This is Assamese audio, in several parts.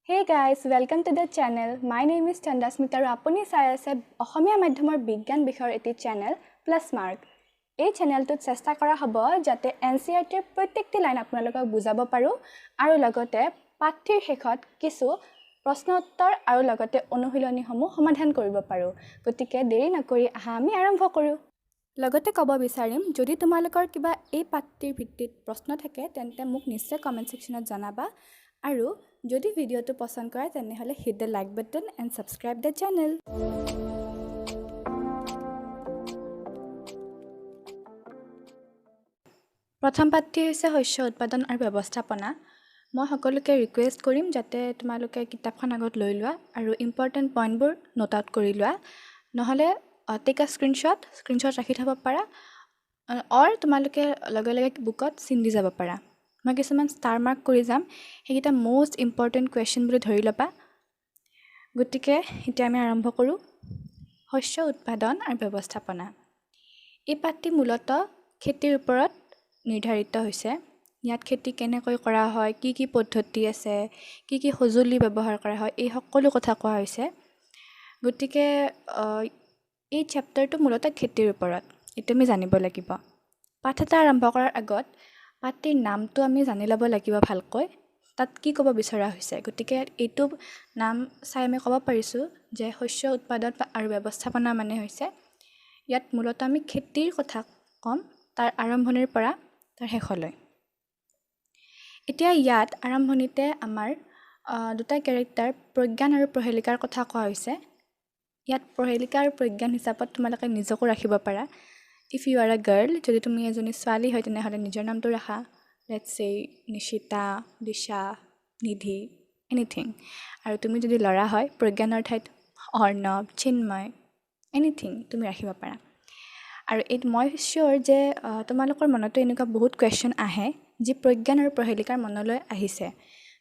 Hey guys, welcome to the channel. My name is Chandasmita আৰু আপুনি চাই আছে অসমীয়া মাধ্যমৰ বিজ্ঞান বিষয়ৰ এটি চেনেল প্লাছ মাৰ্ক। এই চেনেলটোত চেষ্টা কৰা হ'ব যাতে NCERTৰ প্ৰত্যেকটি লাইন আপোনালোকক বুজাব পাৰো আৰু লগতে পাঠ্যৰ শেষত কিছু প্ৰশ্ন উত্তৰ আৰু লগতে অনুশীলনীসমূহ সমাধান কৰিব পাৰো। গতিকে দেৰি নকৰি আমি আৰম্ভ কৰো। লগতে ক'ব বিচাৰিম যদি তোমালোকৰ কিবা এই পাঠ্যৰ ভিত্তিত প্ৰশ্ন থাকে তেন্তে মোক নিশ্চয় কমেন্ট সেকশনত জনাবা আৰু যদি ভিডিওটো পছন্দ কৰে তেনেহলে hit the like button and subscribe the channel. প্ৰথম পাঠ্য হৈছে শস্য উৎপাদন আৰু ব্যৱস্থাপনা। মই সকলোকে ৰিকুৱেষ্ট কৰিম যাতে তোমালোকে কিতাপখন আগত লৈ লোৱা আৰু ইম্পৰ্টেন্ট পইণ্টবোৰ নোট আউট কৰি লোৱা। নহলে টেক আ স্ক্ৰিনশ্বট ৰাখি থব পাৰা অৰ তোমালোকে লগে লগে বুকত চিন দি যাব পাৰা। মই কিছুমান ষ্টাৰ মাৰ্ক কৰি যাম সেইকেইটা মোষ্ট ইম্পৰ্টেণ্ট কুৱেশ্যন বুলি ধৰি ল'বা। গতিকে এতিয়া আমি আৰম্ভ কৰোঁ। শস্য উৎপাদন আৰু ব্যৱস্থাপনা। এই পাঠটি মূলতঃ খেতিৰ ওপৰত নিৰ্ধাৰিত হৈছে। ইয়াত খেতি কেনেকৈ কৰা হয়, কি পদ্ধতি আছে, কি সঁজুলি ব্যৱহাৰ কৰা হয়, এই সকলো কথা কোৱা হৈছে। গতিকে এই চেপ্টাৰটো মূলতঃ খেতিৰ ওপৰত। এইটো আমি জানিব লাগিব। পাঠ এটা আৰম্ভ কৰাৰ আগত পাঠটিৰ নামটো আমি জানি ল'ব লাগিব ভালকৈ। তাত কি ক'ব বিচৰা হৈছে। গতিকে এইটো নাম চাই আমি ক'ব পাৰিছোঁ যে শস্য উৎপাদন আৰু ব্যৱস্থাপনা মানে হৈছে ইয়াত মূলতঃ আমি খেতিৰ কথা ক'ম তাৰ আৰম্ভণিৰ পৰা তাৰ শেষলৈ। এতিয়া ইয়াত আৰম্ভণিতে আমাৰ দুটা কেৰেক্টাৰ প্ৰজ্ঞান আৰু প্ৰহেলিকাৰ কথা কোৱা হৈছে। ইয়াত প্ৰহেলিকা আৰু প্ৰজ্ঞান হিচাপত তোমালোকে নিজকো ৰাখিব পাৰা। ইফ ইউ আৰ আ গাৰ্ল, যদি তুমি এজনী ছোৱালী হয় তেনেহ'লে নিজৰ নামটো ৰাখা। লেটছ চে নিশিতা, দিশা, নিধি, এনিথিং। আৰু তুমি যদি ল'ৰা হয় প্ৰজ্ঞানৰ ঠাইত অৰ্ণৱ, চিন্ময়, এনিথিং তুমি ৰাখিব পাৰা। আৰু মই চিয়'ৰ যে তোমালোকৰ মনতো এনেকুৱা বহুত কুৱেশ্যন আহে যি প্ৰজ্ঞান আৰু প্ৰহেলিকাৰ মনলৈ আহিছে।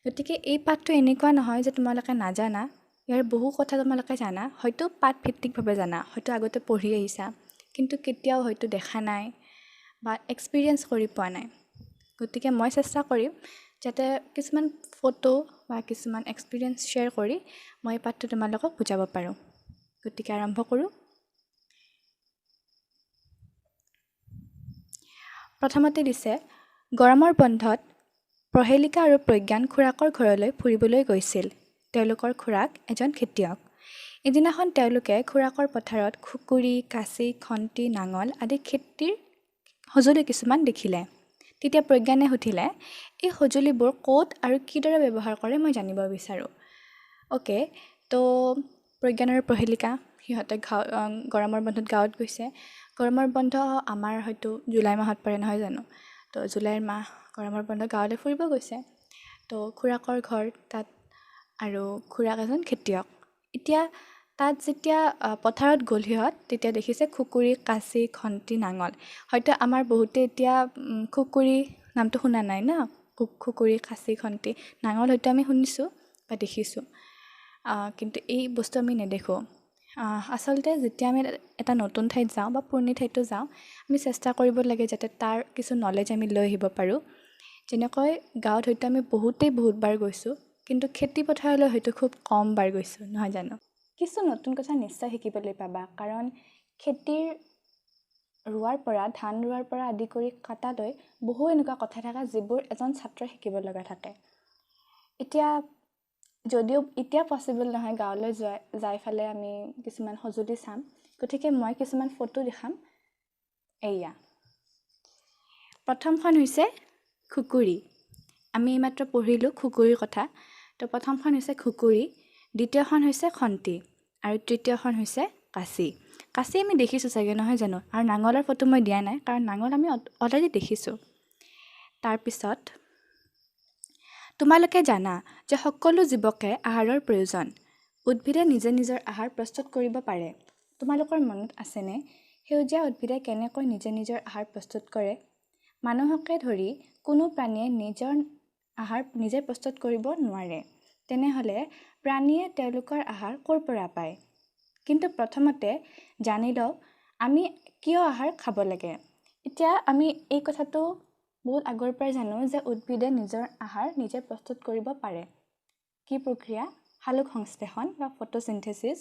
গতিকে এই পাঠটো এনেকুৱা নহয় যে তোমালোকে নাজানা, ইয়াৰ বহু কথা তোমালোকে জানা, হয়তো পাঠভিত্তিকভাৱে জানা, হয়তো আগতে পঢ়ি আহিছা কিন্তু কেতিয়াও হয়তো দেখা নাই বা এক্সপিৰিয়েঞ্চ কৰি পোৱা নাই। গতিকে মই চেষ্টা কৰিম যাতে কিছুমান ফটো বা কিছুমান এক্সপিৰিয়েঞ্চ শ্বেয়াৰ কৰি মই পাঠটো তোমালোকক বুজাব পাৰোঁ। গতিকে আৰম্ভ কৰোঁ। প্ৰথমতে দিছে গৰমৰ বন্ধত প্ৰহেলিকা আৰু প্ৰজ্ঞান খুৰাকৰ ঘৰলৈ ফুৰিবলৈ গৈছিল। তেওঁলোকৰ খুৰাক এজন খেতিয়ক। এদিনাখন তেওঁলোকে খুৰাকৰ পথাৰত খুকুৰি, কাঁচি, খন্তি, নাঙল আদি খেতিৰ সঁজুলি কিছুমান দেখিলে। তেতিয়া প্ৰজ্ঞানে সুধিলে এই সঁজুলিবোৰ ক'ত আৰু কিদৰে ব্যৱহাৰ কৰে মই জানিব বিচাৰোঁ। অ'কে, তো প্ৰজ্ঞান আৰু প্ৰহেলিকা সিহঁতে গৰমৰ বন্ধত গাঁৱত গৈছে। গৰমৰ বন্ধ আমাৰ হয়তো জুলাই মাহত পৰে নহয় জানো। তো জুলাইৰ মাহ গৰমৰ বন্ধ গাঁৱলৈ ফুৰিব গৈছে। তো খুৰাকৰ ঘৰ তাত আৰু খুৰাক এজন খেতিয়ক। এতিয়া তাত যেতিয়া পথাৰত গ'ল সিহঁত তেতিয়া দেখিছে খুকুৰি, কাঁচি, খন্তি, নাঙল। হয়তো আমাৰ বহুতে এতিয়া খুকুৰি নামটো শুনা নাই ন। খুকুৰি, কাঁচি, খন্তি, নাঙল হয়তো আমি শুনিছোঁ বা দেখিছোঁ কিন্তু এই বস্তু আমি নেদেখোঁ। আচলতে যেতিয়া আমি এটা নতুন ঠাইত যাওঁ বা পুৰণি ঠাইতো যাওঁ আমি চেষ্টা কৰিব লাগে যাতে তাৰ কিছু নলেজ আমি লৈ আহিব পাৰোঁ। যেনেকৈ গাঁৱত হয়তো আমি বহুতবাৰ গৈছোঁ কিন্তু খেতি পথাৰলৈ হয়তো খুব কম বাৰ গৈছোঁ নহয় জানো। কিছু নতুন কথা নিশ্চয় শিকিবলৈ পাবা কাৰণ খেতিৰ ৰোৱাৰ পৰা ধান ৰোৱাৰ পৰা আদি কৰি কাটালৈ বহু এনেকুৱা কথা থাকে যিবোৰ এজন ছাত্ৰই শিকিব লগা থাকে। যদিও এতিয়া পচিবল নহয় গাঁৱলৈ যাই ফালে আমি কিছুমান সঁজুলি চাম, গতিকে মই কিছুমান ফটো দেখাম। এয়া প্ৰথমখন হৈছে খুকুৰি। আমি এইমাত্ৰ পঢ়িলোঁ খুকুৰিৰ কথা। তো প্ৰথমখন হৈছে খুকুৰি, দ্বিতীয়খন হৈছে খন্তি আৰু তৃতীয়খন হৈছে কাঁচি। কাঁচি আমি দেখিছোঁ চাগে নহয় জানো। আৰু নাঙলৰ ফটো মই দিয়া নাই কাৰণ নাঙল আমি অলৰেডি দেখিছোঁ। তাৰপিছত তোমালোকে জানা যে সকলো জীৱকে আহাৰৰ প্ৰয়োজন। উদ্ভিদে নিজে নিজৰ আহাৰ প্ৰস্তুত কৰিব পাৰে। তোমালোকৰ মনত আছেনে সেউজীয়া উদ্ভিদে কেনেকৈ নিজে নিজৰ আহাৰ প্ৰস্তুত কৰে? মানুহকে ধৰি কোনো প্ৰাণীয়ে নিজৰ আহাৰ নিজে প্ৰস্তুত কৰিব নোৱাৰে। তেনেহ'লে প্ৰাণীয়ে তেওঁলোকৰ আহাৰ ক'ৰ পৰা পায়? কিন্তু প্ৰথমতে জানি লওঁ আমি কিয় আহাৰ খাব লাগে। এতিয়া আমি এই কথাটো বহুত আগৰ পৰাই জানো যে উদ্ভিদে নিজৰ আহাৰ নিজে প্ৰস্তুত কৰিব পাৰে। কি প্ৰক্ৰিয়া? সালোক সংশ্লেষণ বা ফটোচিনথেচিছ।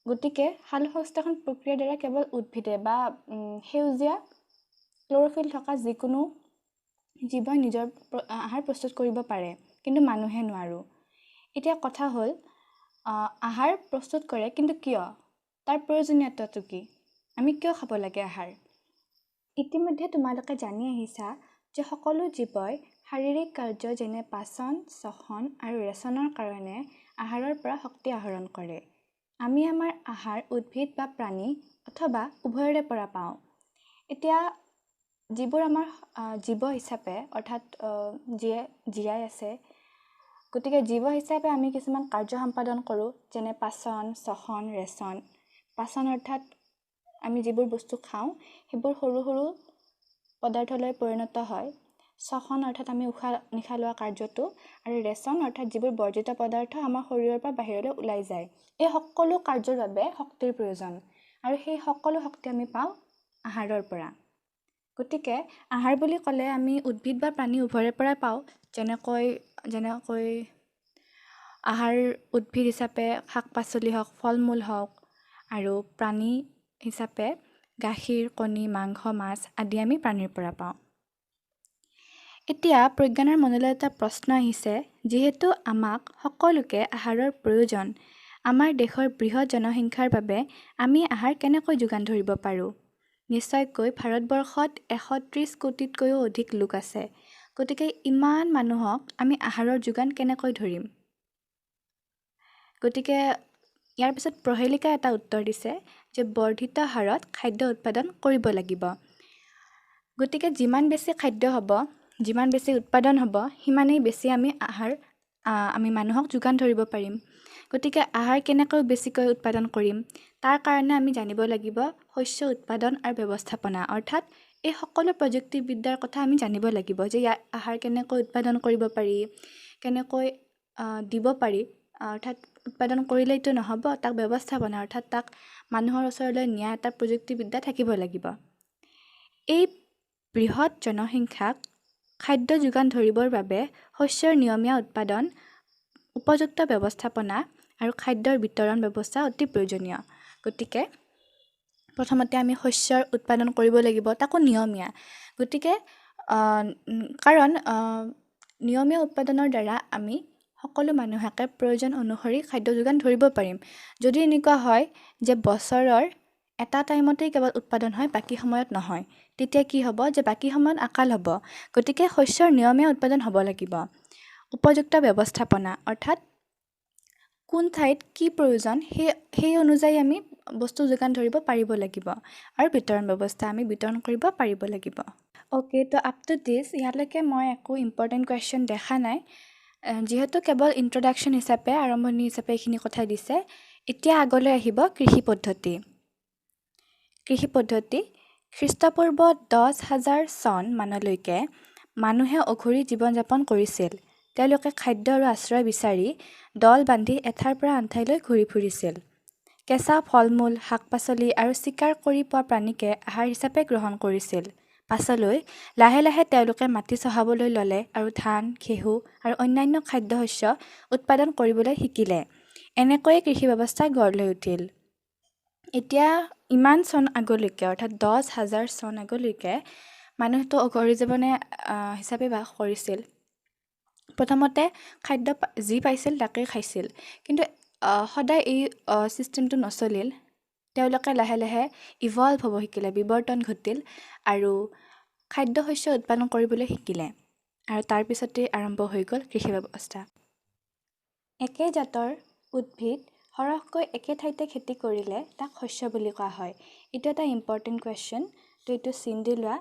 গতিকে সালোক সংশ্লেষণ প্ৰক্ৰিয়াৰ দ্বাৰা কেৱল উদ্ভিদে বা সেউজীয়া ক্ল'ৰফিল থকা যিকোনো জীৱই নিজৰ আহাৰ প্ৰস্তুত কৰিব পাৰে, কিন্তু মানুহে নোৱাৰোঁ। এতিয়া কথা হ'ল আহাৰ প্ৰস্তুত কৰে, কিন্তু কিয়? তাৰ প্ৰয়োজনীয়তাটো কি? আমি কিয় খাব লাগে আহাৰ? ইতিমধ্যে তোমালোকে জানি আহিছা যে সকলো জীৱই শাৰীৰিক কাৰ্য যেনে পাচন, শ্বসন আৰু ৰেচনৰ কাৰণে আহাৰৰ পৰা শক্তি আহৰণ কৰে। আমি আমাৰ আহাৰ উদ্ভিদ বা প্ৰাণী অথবা উভয়ৰে পৰা পাওঁ। এতিয়া যিবোৰ আমাৰ জীৱ হিচাপে অৰ্থাৎ যিয়ে জীয়াই আছে, গতিকে জীৱ হিচাপে আমি কিছুমান কাৰ্য সম্পাদন কৰোঁ, যেনে পাচন, শ্বসন, ৰেচন। পাচন অৰ্থাৎ আমি যিবোৰ বস্তু খাওঁ সেইবোৰ সৰু সৰু পদাৰ্থলৈ পৰিণত হয়। শ্বসন অৰ্থাৎ আমি উশাহ নিশাহ লোৱা কাৰ্যটো, আৰু ৰেচন অৰ্থাৎ যিবোৰ বৰ্জিত পদাৰ্থ আমাৰ শৰীৰৰ পৰা বাহিৰলৈ ওলাই যায়। এই সকলো কাৰ্যৰ বাবে শক্তিৰ প্ৰয়োজন, আৰু সেই সকলো শক্তি আমি পাওঁ আহাৰৰ পৰা। গতিকে আহাৰ বুলি ক'লে আমি উদ্ভিদ বা প্ৰাণী উভয়ৰে পৰাই পাওঁ। যেনেকৈ আহাৰ উদ্ভিদ হিচাপে শাক পাচলি হওক, ফল মূল হওক, আৰু প্ৰাণী হিচাপে গাখীৰ, কণী, মাংস, মাছ আদি আমি প্ৰাণীৰ পৰা পাওঁ। এতিয়া প্ৰজ্ঞানৰ মনলৈ এটা প্ৰশ্ন আহিছে, যিহেতু আমাক সকলোকে আহাৰৰ প্ৰয়োজন, আমাৰ দেশৰ বৃহৎ জনসংখ্যাৰ বাবে আমি আহাৰ কেনেকৈ যোগান ধৰিব পাৰোঁ? নিশ্চয়কৈ ভাৰতবৰ্ষত 130 কোটিতকৈও অধিক লোক আছে। গতিকে ইমান মানুহক আমি আহাৰৰ যোগান কেনেকৈ ধৰিম? গতিকে ইয়াৰ পিছত প্ৰহেলিকাই এটা উত্তৰ দিছে যে বৰ্ধিত হাৰত খাদ্য উৎপাদন কৰিব লাগিব। গতিকে যিমান বেছি খাদ্য হ'ব, যিমান বেছি উৎপাদন হ'ব, সিমানেই বেছি আমি মানুহক যোগান ধৰিব পাৰিম। গতিকে আহাৰ কেনেকৈ বেছিকৈ উৎপাদন কৰিম? তাৰ কাৰণে আমি জানিব লাগিব শস্য উৎপাদন আৰু ব্যৱস্থাপনা, অৰ্থাৎ এই সকলো প্ৰযুক্তিবিদ্যাৰ কথা আমি জানিব লাগিব যে ইয়াৰ আহাৰ কেনেকৈ উৎপাদন কৰিব পাৰি, কেনেকৈ দিব পাৰি। অৰ্থাৎ উৎপাদন কৰিলেইতো নহ'ব, তাক ব্যৱস্থাপনা অৰ্থাৎ তাক মানুহৰ ওচৰলৈ নিয়া এটা প্ৰযুক্তিবিদ্যা থাকিব লাগিব। এই বৃহৎ জনসংখ্যাক খাদ্য যোগান ধৰিবৰ বাবে শস্যৰ নিয়মীয়া উৎপাদন, উপযুক্ত ব্যৱস্থাপনা আৰু খাদ্যৰ বিতৰণ ব্যৱস্থা অতি প্ৰয়োজনীয়। গতিকে প্ৰথমতে আমি শস্যৰ উৎপাদন কৰিব লাগিব, তাকো নিয়মীয়া। গতিকে কাৰণ নিয়মীয়া উৎপাদনৰ দ্বাৰা আমি সকলো মানুহকে প্ৰয়োজন অনুসৰি খাদ্য যোগান ধৰিব পাৰিম। যদি এনেকুৱা হয় যে বছৰৰ এটা টাইমতেই কেৱল উৎপাদন হয়, বাকী সময়ত নহয়, তেতিয়া কি হ'ব যে বাকী সময়ত আকাল হ'ব। গতিকে শস্যৰ নিয়মীয়া উৎপাদন হ'ব লাগিব। উপযুক্ত ব্যৱস্থাপনা অৰ্থাৎ কোন ঠাইত কি প্ৰয়োজন সেই অনুযায়ী আমি বস্তু যোগান ধৰিব পাৰিব লাগিব, আৰু বিতৰণ ব্যৱস্থা আমি বিতৰণ কৰিব পাৰিব লাগিব। অ'কে, তো আপ টু দিছ ইয়ালৈকে মই একো ইম্পৰ্টেণ্ট কুৱেশ্যন দেখা নাই, যিহেতু কেৱল ইন্ট্ৰডাকশ্যন হিচাপে, আৰম্ভণি হিচাপে এইখিনি কথা দিছে। এতিয়া আগলৈ আহিব কৃষি পদ্ধতি। খ্ৰীষ্টপূৰ্ব 10,000 চন মানলৈকে মানুহে অঘৰী জীৱন যাপন কৰিছিল। তেওঁলোকে খাদ্য আৰু আশ্ৰয় বিচাৰি দল বান্ধি এঠাইৰ পৰা আন ঠাইলৈ ঘূৰি ফুৰিছিল। কেঁচা ফল মূল, শাক পাচলি আৰু চিকাৰ কৰি পোৱা প্ৰাণীকে আহাৰ হিচাপে গ্ৰহণ কৰিছিল। পাছলৈ লাহে লাহে তেওঁলোকে মাটি চহাবলৈ ল'লে আৰু ধান, ঘেঁহু আৰু অন্যান্য খাদ্যশস্য উৎপাদন কৰিবলৈ শিকিলে। এনেকৈয়ে কৃষি ব্যৱস্থা গঢ় লৈ উঠিল। এতিয়া ইমান চন আগলৈকে, অৰ্থাৎ 10,000 চন আগলৈকে মানুহেতো অঘৰী জীৱনে হিচাপে বাস কৰিছিল। প্ৰথমতে খাদ্য যি পাইছিল তাকেই খাইছিল, কিন্তু সদায় এই ছিষ্টেমটো নচলিল। তেওঁলোকে লাহে লাহে ইভলভ হ'ব শিকিলে, বিৱৰ্তন ঘটিল, আৰু খাদ্যশস্য উৎপাদন কৰিবলৈ শিকিলে, আৰু তাৰপিছতেই আৰম্ভ হৈ গ'ল কৃষি ব্যৱস্থা। একে জাতৰ উদ্ভিদ সৰহকৈ একে ঠাইতে খেতি কৰিলে তাক শস্য বুলি কোৱা হয়। এইটো এটা ইম্পৰ্টেণ্ট কুৱেশ্যন, তো এইটো চিন দি লোৱা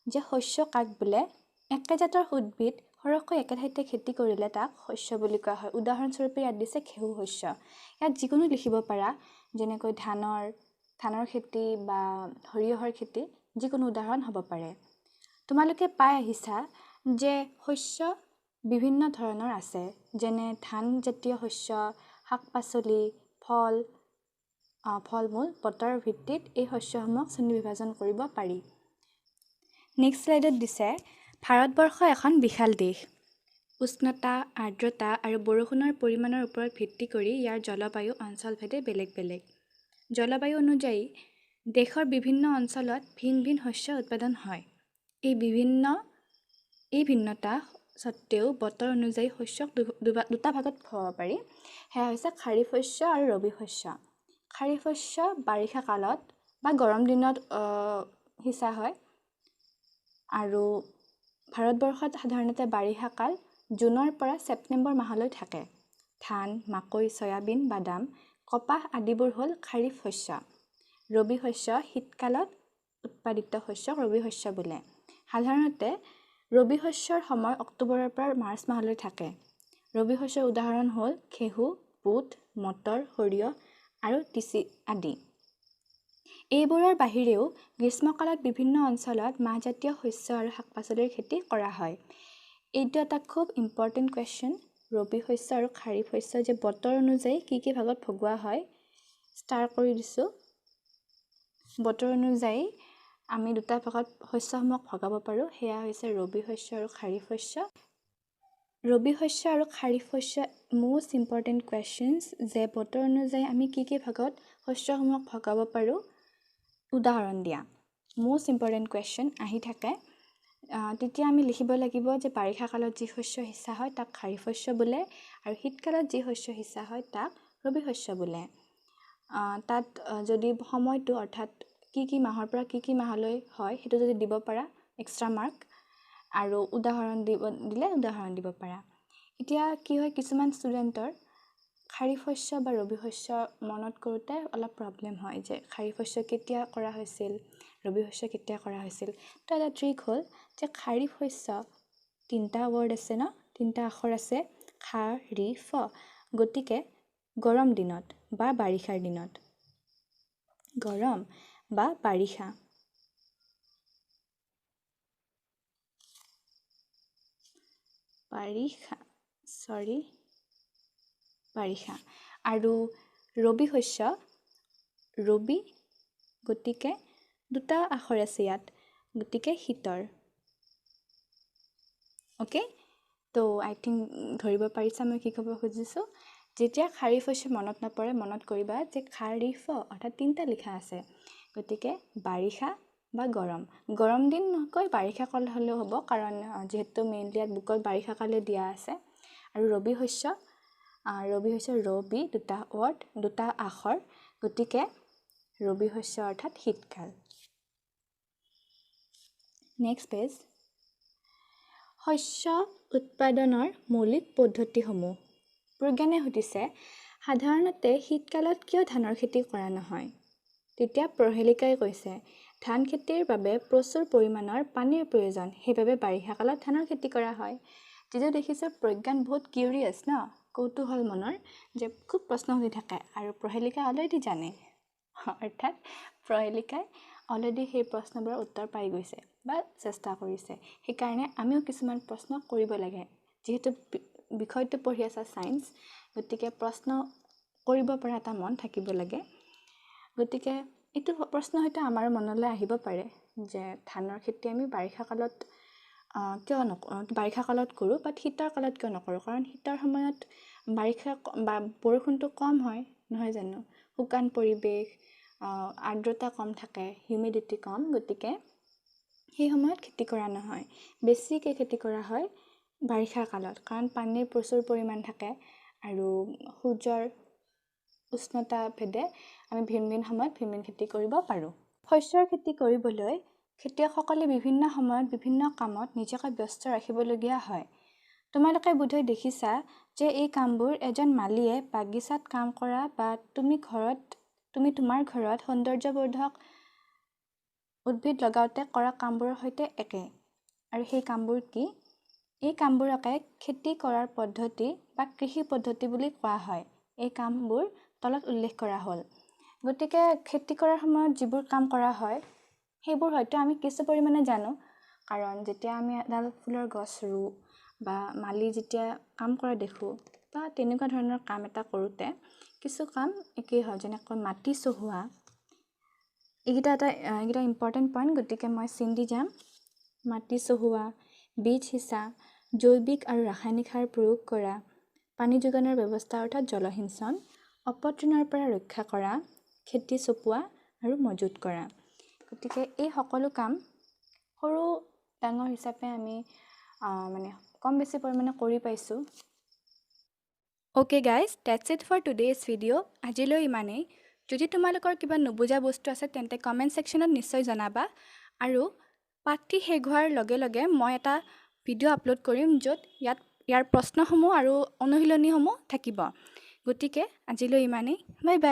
যে শস্য কাক বোলে? একে জাতৰ উদ্ভিদ সৰহকৈ একে ঠাইতে খেতি কৰিলে তাক শস্য বুলি কোৱা হয়। উদাহৰণস্বৰূপে ইয়াত দিছে ঘেঁহু শস্য। ইয়াত যিকোনো লিখিব পাৰা, যেনেকৈ ধানৰ খেতি বা সৰিয়হৰ খেতি, যিকোনো উদাহৰণ হ'ব পাৰে। তোমালোকে পাই আহিছা যে শস্য বিভিন্ন ধৰণৰ আছে, যেনে ধানজাতীয় শস্য, শাক পাচলি, ফল মূল, বতৰৰ ভিত্তিত এই শস্যসমূহক শ্ৰেণী বিভাজন কৰিব পাৰি। নেক্সট শ্লাইডত দিছে ভাৰতবৰ্ষ এখন বিশাল দেশ। উষ্ণতা, আৰ্দ্ৰতা আৰু বৰষুণৰ পৰিমাণৰ ওপৰত ভিত্তি কৰি ইয়াৰ জলবায়ু অঞ্চলভেদে বেলেগ বেলেগ। জলবায়ু অনুযায়ী দেশৰ বিভিন্ন অঞ্চলত ভিন ভিন শস্য উৎপাদন হয়। এই ভিন্নতা সত্ত্বেও বতৰ অনুযায়ী শস্যক দুটা ভাগত ভগাব পাৰি। সেয়া হৈছে খাৰিফ শস্য আৰু ৰবি শস্য। খাৰিফ শস্য বাৰিষা কালত বা গৰম দিনত সিঁচা হয় আৰু ভাৰতবৰ্ষত সাধাৰণতে বাৰিষা কাল জুনৰ পৰা ছেপ্টেম্বৰ মাহলৈ থাকে। ধান, মাকৈ, চয়াবিন, বাদাম, কপাহ আদিবোৰ হ'ল খাৰিফ শস্য। ৰবি শস্য শীতকালত উৎপাদিত শস্যক ৰবি শস্য বোলে। সাধাৰণতে ৰবি শস্যৰ সময় অক্টোবৰৰ পৰা মাৰ্চ মাহলৈ থাকে। ৰবি শস্যৰ উদাহৰণ হ'ল ঘেঁহু, বুট, মটৰ, সৰিয়হ আৰু তিচি আদি। এইবোৰৰ বাহিৰেও গ্ৰীষ্মকালত বিভিন্ন অঞ্চলত মাহজাতীয় শস্য আৰু শাক পাচলিৰ খেতি কৰা হয়। এইটো এটা খুব ইম্পৰ্টেণ্ট কুৱেশ্যন, ৰবি শস্য আৰু খাৰিফ শস্য যে বতৰ অনুযায়ী কি ভাগত ভগোৱা হয়। ষ্টাৰ কৰি দিছোঁ। বতৰ অনুযায়ী আমি দুটা ভাগত শস্যসমূহক ভগাব পাৰোঁ। সেয়া হৈছে ৰবি শস্য আৰু খাৰিফ শস্য। ৰবি শস্য আৰু খাৰিফ শস্য মোষ্ট ইম্পৰ্টেণ্ট কুৱেশ্যনছ যে বতৰ অনুযায়ী আমি কি ভাগত শস্যসমূহক ভগাব পাৰোঁ উদাহৰণ দিয়া। মোষ্ট ইম্পৰ্টেণ্ট কুৱেশ্যন আহি থাকে। তেতিয়া আমি লিখিব লাগিব যে বাৰিষা কালত যি শস্য সিঁচা হয় তাক খাৰিফ শস্য বোলে আৰু শীতকালত যি শস্য সিঁচা হয় তাক ৰবি শস্য বোলে। তাত যদি সময়টো অৰ্থাৎ কি মাহৰ পৰা কি মাহলৈ হয় সেইটো যদি দিব পাৰা এক্সট্ৰা মাৰ্ক আৰু উদাহৰণ দিলে উদাহৰণ দিব পাৰা। এতিয়া কি হয় কিছুমান ষ্টুডেণ্টৰ খাৰিফ শস্য বা ৰবি শস্য মনত কৰোঁতে অলপ প্ৰব্লেম হয় যে খাৰিফ শস্য কেতিয়া কৰা হৈছিল, ৰবি শস্য কেতিয়া কৰা হৈছিল। তো এটা ট্ৰিক হ'ল যে খাৰিফ শস্য 3টা ৱৰ্ড আছে ন, 3টা আখৰ আছে খা, ৰি, ফ। গতিকে গৰম দিনত বা বাৰিষাৰ দিনত, গৰম বা বাৰিষা। বাৰিষা আৰু ৰবি শস্য ৰবি, গতিকে 2টা আখৰ আছে ইয়াত, গতিকে শীতৰ। অ'কে, তো আই থিংক ধৰিব পাৰিছা মই কি ক'ব খুজিছোঁ। যেতিয়া খাৰিফ শস্য মনত নপৰে মনত কৰিবা যে খাৰিফ অৰ্থাৎ 3টা লিখা আছে। গতিকে বাৰিষা বা গৰম দিন নকৈ বাৰিষা কাল হ'লেও হ'ব, কাৰণ যিহেতু মেইনলি ইয়াত বুকত বাৰিষা কালে দিয়া আছে। আৰু ৰবি শস্য ৰবি 2টা ৱৰ্ড 2টা আখৰ, গতিকে ৰবি শস্য অৰ্থাৎ শীতকাল। Next page. শস্য উৎপাদনৰ মৌলিক পদ্ধতিসমূহ। প্ৰজ্ঞানে সুধিছে সাধাৰণতে শীতকালত কিয় ধানৰ খেতি কৰা নহয়। তেতিয়া প্ৰহেলিকাই কৈছে ধান খেতিৰ বাবে প্ৰচুৰ পৰিমাণৰ পানীৰ প্ৰয়োজন, সেইবাবে বাৰিষা কালত ধানৰ খেতি কৰা হয়। যিটো দেখিছোঁ প্ৰজ্ঞান বহুত কিউৰিয়াছ ন, কৌতূহল মনৰ, যে খুব প্ৰশ্ন সুধি থাকে আৰু প্ৰহেলিকাই অলৰেডি জানে। অৰ্থাৎ প্ৰহেলিকাই অলৰেডি সেই প্ৰশ্নবোৰৰ উত্তৰ পাই গৈছে বা চেষ্টা কৰিছে। সেইকাৰণে আমিও কিছুমান প্ৰশ্ন কৰিব লাগে। যিহেতু বিষয়টো পঢ়ি আছা ছায়েন্স, গতিকে প্ৰশ্ন কৰিব পৰা এটা মন থাকিব লাগে। গতিকে এইটো প্ৰশ্ন হয়তো আমাৰ মনলৈ আহিব পাৰে যে ধানৰ খেতি আমি বাৰিষা কালত কৰোঁ, বাট শীতৰ কালত কিয় নকৰোঁ। কাৰণ শীতৰ সময়ত বৰষুণটো কম হয় নহয় জানো, শুকান পৰিৱেশ, আৰ্দ্ৰতা কম থাকে, হিউমিডিটি কম, গতিকে সেই সময়ত খেতি কৰা নহয়। বেছিকৈ খেতি কৰা হয় বাৰিষা কালত, কাৰণ পানীৰ প্ৰচুৰ পৰিমাণ থাকে আৰু সূৰ্যৰ উষ্ণতা ভেদে আমি ভিন ভিন সময়ত ভিন ভিন খেতি কৰিব পাৰোঁ। শস্যৰ খেতি কৰিবলৈ খেতিয়কসকলে বিভিন্ন সময়ত বিভিন্ন কামত নিজকে ব্যস্ত ৰাখিবলগীয়া হয়। তোমালোকে বোধহয় দেখিছা যে এই কামবোৰ এজন মালীয়ে বাগিচাত কাম কৰা বা তুমি তোমাৰ ঘৰত সৌন্দৰ্যবৰ্ধক উদ্ভিদ লগাওঁতে কৰা কামবোৰৰ সৈতে একে। আৰু সেই কামবোৰ কি? এই কামবোৰকে খেতি কৰাৰ পদ্ধতি বা কৃষি পদ্ধতি বুলি কোৱা হয়। এই কামবোৰ তলত উল্লেখ কৰা হ'ল। গতিকে খেতি কৰাৰ সময়ত যিবোৰ কাম কৰা হয় সেইবোৰ হয়তো আমি কিছু পৰিমাণে জানো, কাৰণ যেতিয়া আমি এডাল ফুলৰ গছ ৰুওঁ বা মালি যেতিয়া কাম কৰা দেখোঁ বা তেনেকুৱা ধৰণৰ কাম এটা কৰোঁতে কিছু কাম একেই হয়, যেনেকৈ মাটি চহোৱা। এইকেইটা ইম্পৰ্টেণ্ট পইণ্ট, গতিকে মই চিন দি যাম। মাটি চহোৱা, বীজ সিঁচা, জৈৱিক আৰু ৰাসায়নিক সাৰ প্ৰয়োগ কৰা, পানী যোগানৰ ব্যৱস্থা অৰ্থাৎ জলসিঞ্চন, অপতৃণৰ পৰা ৰক্ষা কৰা, খেতি চপোৱা আৰু মজুত কৰা। গতিকে এই সকলো কাম সৰু ডাঙৰ হিচাপে আমি মানে কম বেছি পৰিমাণে কৰি পাইছোঁ। Okay guys, that's it for today's video'. আজিলৈ ইমানেই। যদি তোমালোকৰ কিবা নুবুজা বস্তু আছে তেন্তে কমেণ্ট ছেকশ্যনত নিশ্চয় জনাবা। আৰু পাঠটি শেষ হোৱাৰ লগে লগে মই এটা ভিডিঅ' আপলোড কৰিম য'ত ইয়াৰ প্ৰশ্নসমূহ আৰু অনুশীলনীসমূহ থাকিব। গতিকে আজিলৈ ইমানেই। Bye bye.